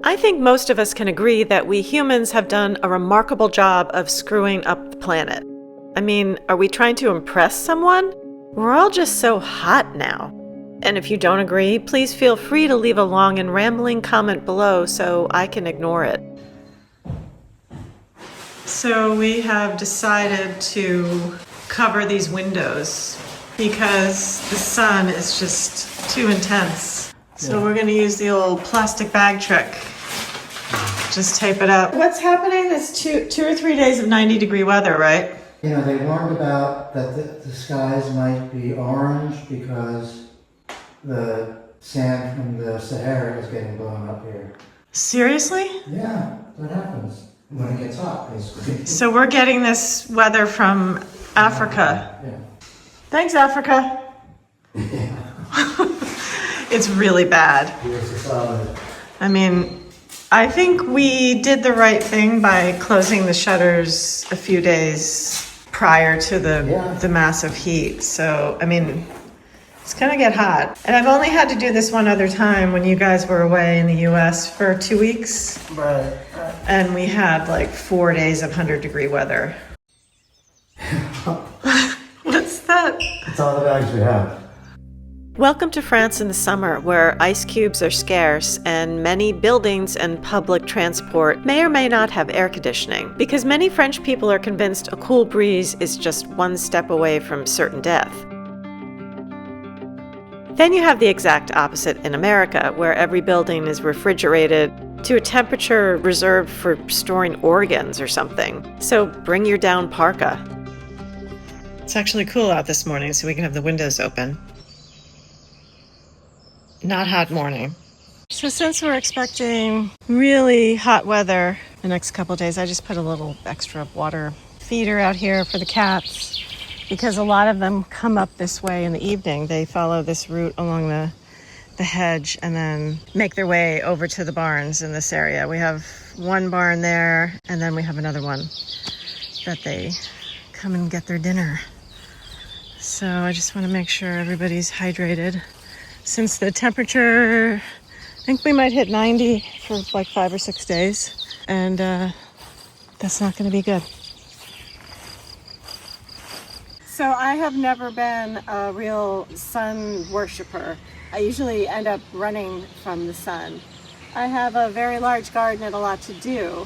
I think most of us can agree that we humans have done a remarkable job of screwing up the planet. I mean, are we trying to impress someone? We're all just so hot now. And if you don't agree, please feel free to leave a long and rambling comment below so I can ignore it. So we have decided to cover these windows because the sun is just too intense. So we're going to use the old plastic bag trick. Just tape it up. What's happening is two or 3 days of 90-degree weather, right? You know, they warned about that the skies might be orange because the sand from the Sahara is getting blown up here. Seriously? Yeah, that happens when it gets hot, basically. So we're getting this weather from Africa. Yeah. Thanks, Africa. It's really bad. Here's the solid. I mean, I think we did the right thing by closing the shutters a few days prior to the massive heat. So, I mean, it's gonna get hot. And I've only had to do this one other time when you guys were away in the US for 2 weeks. Right. And we had like 4 days of 100-degree weather. What's that? It's all the bags we have. Welcome to France in the summer, where ice cubes are scarce and many buildings and public transport may or may not have air conditioning, because many French people are convinced a cool breeze is just one step away from certain death. Then you have the exact opposite in America, where every building is refrigerated to a temperature reserved for storing organs or something. So bring your down parka. It's actually cool out this morning, so we can have the windows open. Not hot morning. So since we're expecting really hot weather the next couple of days, I just put a little extra water feeder out here for the cats, because a lot of them come up this way in the evening. They follow this route along the hedge and then make their way over to the barns in this area. We have one barn there, and then we have another one that they come and get their dinner. So I just want to make sure everybody's hydrated. Since the temperature, I think we might hit 90 for like 5 or 6 days, and that's not going to be good. So I have never been a real sun worshiper. I usually end up running from the sun. I have a very large garden and a lot to do,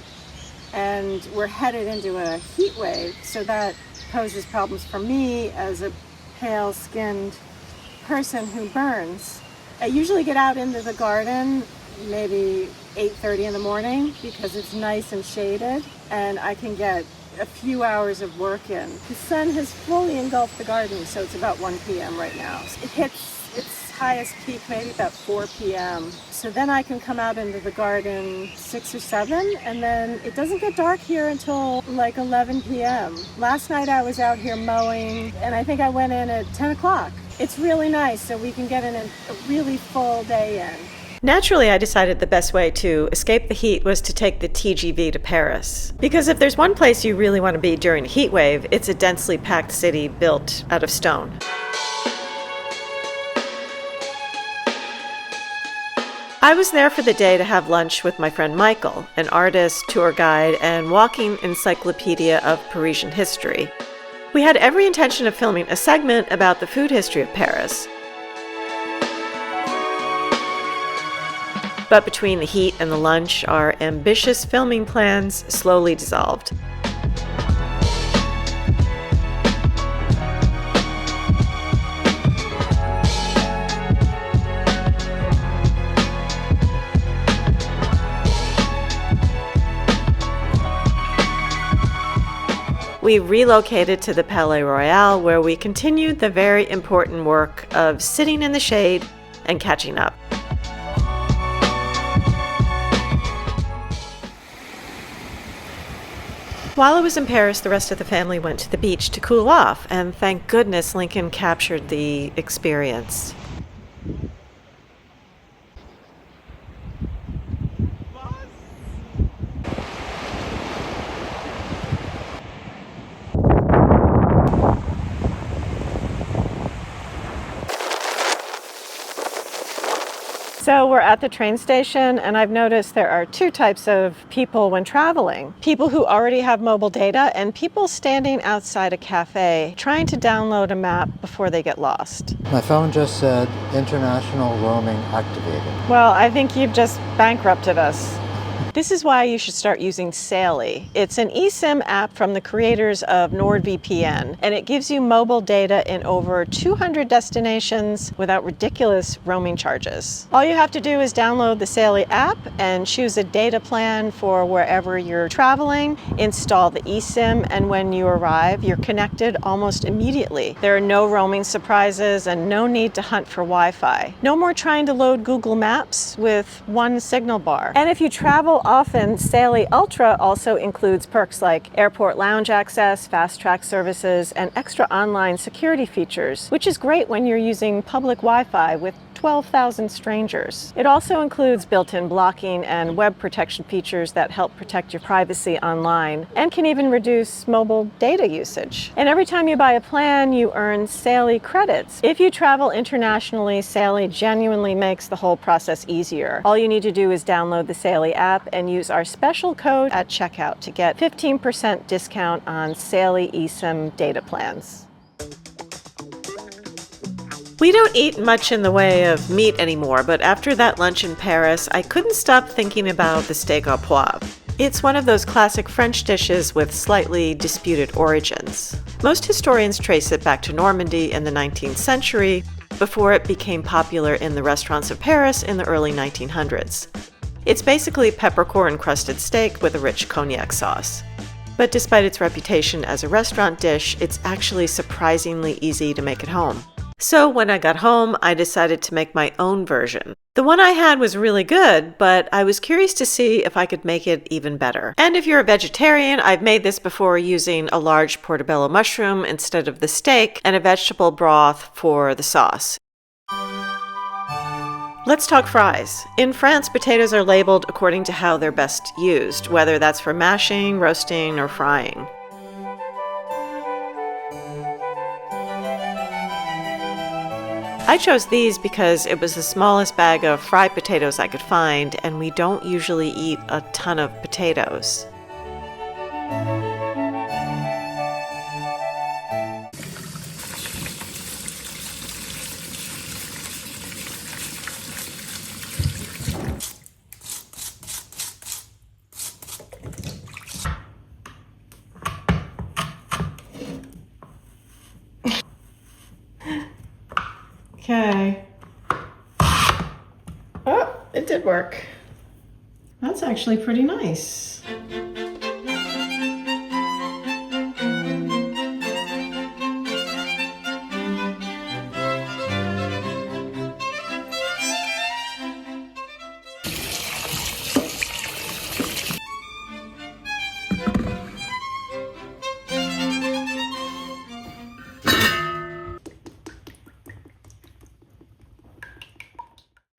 and we're headed into a heat wave, so that poses problems for me as a pale-skinned person who burns. I usually get out into the garden maybe 8:30 in the morning because it's nice and shaded, and I can get a few hours of work in. The sun has fully engulfed the garden, so it's about 1 p.m. right now. It hits its highest peak maybe about 4 p.m. So then I can come out into the garden 6 or 7, and then it doesn't get dark here until like 11 p.m. Last night I was out here mowing, and I think I went in at 10 o'clock. It's really nice, so we can get in a really full day in. Naturally, I decided the best way to escape the heat was to take the TGV to Paris. Because if there's one place you really want to be during a heat wave, it's a densely packed city built out of stone. I was there for the day to have lunch with my friend Michael, an artist, tour guide, and walking encyclopedia of Parisian history. We had every intention of filming a segment about the food history of Paris. But between the heat and the lunch, our ambitious filming plans slowly dissolved. We relocated to the Palais Royal, where we continued the very important work of sitting in the shade and catching up. While I was in Paris, the rest of the family went to the beach to cool off, and thank goodness Lincoln captured the experience. So we're at the train station, and I've noticed there are two types of people when traveling. People who already have mobile data and people standing outside a cafe trying to download a map before they get lost. My phone just said international roaming activated. Well, I think you've just bankrupted us. This is why you should start using Saily. It's an eSIM app from the creators of NordVPN, and it gives you mobile data in over 200 destinations without ridiculous roaming charges. All you have to do is download the Saily app and choose a data plan for wherever you're traveling, install the eSIM, and when you arrive, you're connected almost immediately. There are no roaming surprises and no need to hunt for Wi-Fi. No more trying to load Google Maps with one signal bar. And if you travel often, Saily Ultra also includes perks like airport lounge access, fast-track services, and extra online security features, which is great when you're using public Wi-Fi with 12,000 strangers. It also includes built-in blocking and web protection features that help protect your privacy online and can even reduce mobile data usage. And every time you buy a plan, you earn Saily credits. If you travel internationally, Saily genuinely makes the whole process easier. All you need to do is download the Saily app and use our special code at checkout to get 15% discount on Saily eSIM data plans. We don't eat much in the way of meat anymore, but after that lunch in Paris, I couldn't stop thinking about the steak au poivre. It's one of those classic French dishes with slightly disputed origins. Most historians trace it back to Normandy in the 19th century, before it became popular in the restaurants of Paris in the early 1900s. It's basically peppercorn-crusted steak with a rich cognac sauce. But despite its reputation as a restaurant dish, it's actually surprisingly easy to make at home. So when I got home, I decided to make my own version. The one I had was really good, but I was curious to see if I could make it even better. And if you're a vegetarian, I've made this before using a large portobello mushroom instead of the steak and a vegetable broth for the sauce. Let's talk fries. In France, potatoes are labeled according to how they're best used, whether that's for mashing, roasting, or frying. I chose these because it was the smallest bag of fried potatoes I could find, and we don't usually eat a ton of potatoes. Okay. Oh, it did work. That's actually pretty nice.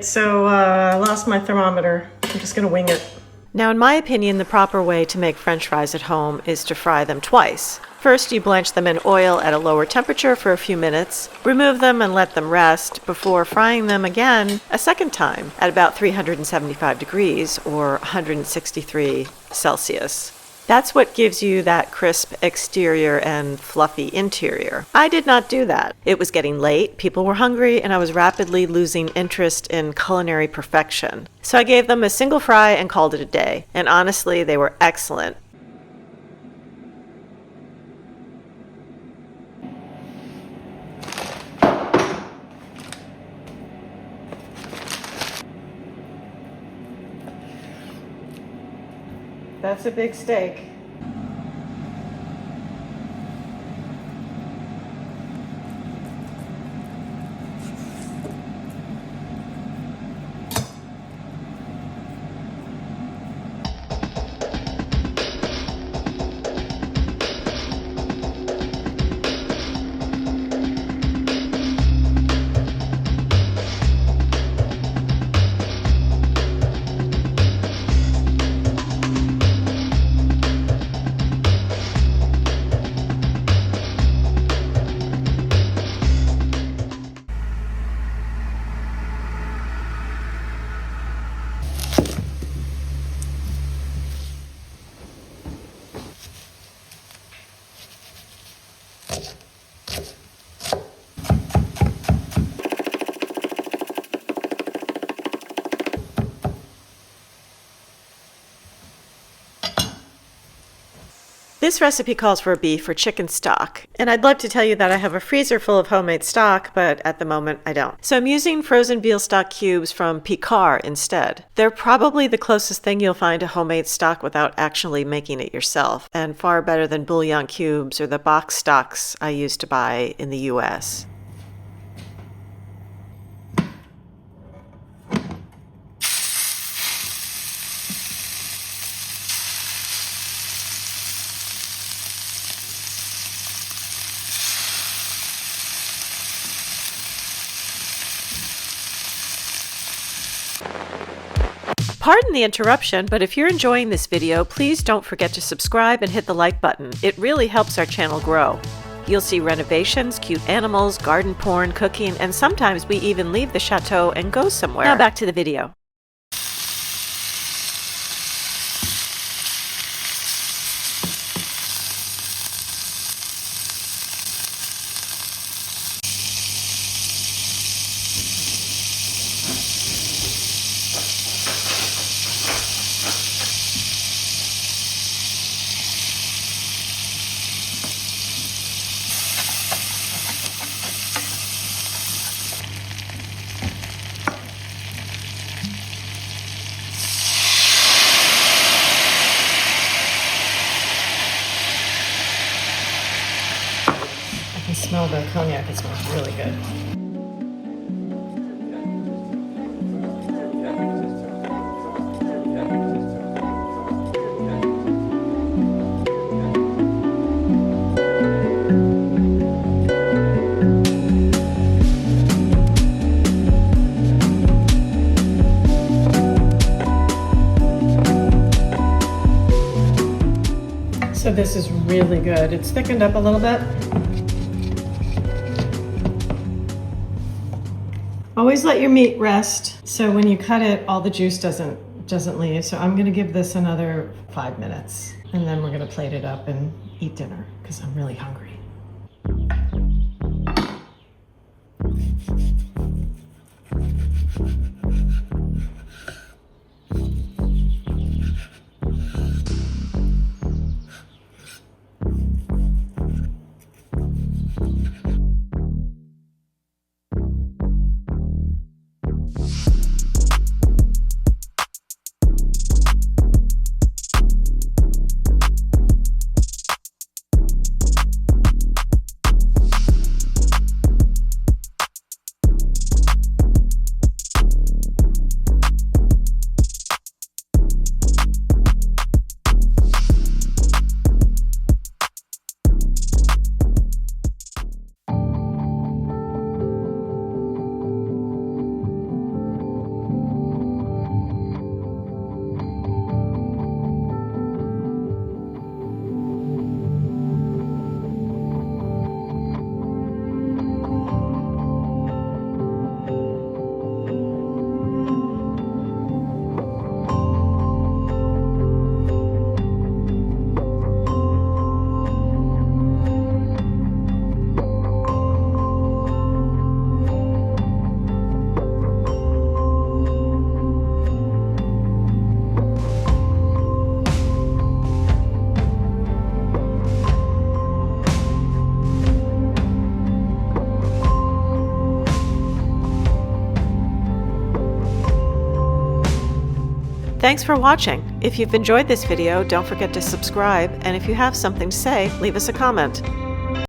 So I lost my thermometer. I'm just gonna wing it. Now, in my opinion, the proper way to make French fries at home is to fry them twice. First, you blanch them in oil at a lower temperature for a few minutes, remove them and let them rest before frying them again a second time at about 375 degrees or 163 Celsius. That's what gives you that crisp exterior and fluffy interior. I did not do that. It was getting late, people were hungry, and I was rapidly losing interest in culinary perfection. So I gave them a single fry and called it a day. And honestly, they were excellent. That's a big steak. This recipe calls for beef or chicken stock, and I'd love to tell you that I have a freezer full of homemade stock, but at the moment I don't. So I'm using frozen veal stock cubes from Picard instead. They're probably the closest thing you'll find to homemade stock without actually making it yourself, and far better than bouillon cubes or the box stocks I used to buy in the US. Pardon the interruption, but if you're enjoying this video, please don't forget to subscribe and hit the like button. It really helps our channel grow. You'll see renovations, cute animals, garden porn, cooking, and sometimes we even leave the chateau and go somewhere. Now back to the video. I can smell the cognac. It smells really good. So this is really good. It's thickened up a little bit. Always let your meat rest, so when you cut it, all the juice doesn't leave. So I'm gonna give this another 5 minutes, and then we're gonna plate it up and eat dinner, because I'm really hungry. Thanks for watching. If you've enjoyed this video, don't forget to subscribe, and if you have something to say, leave us a comment.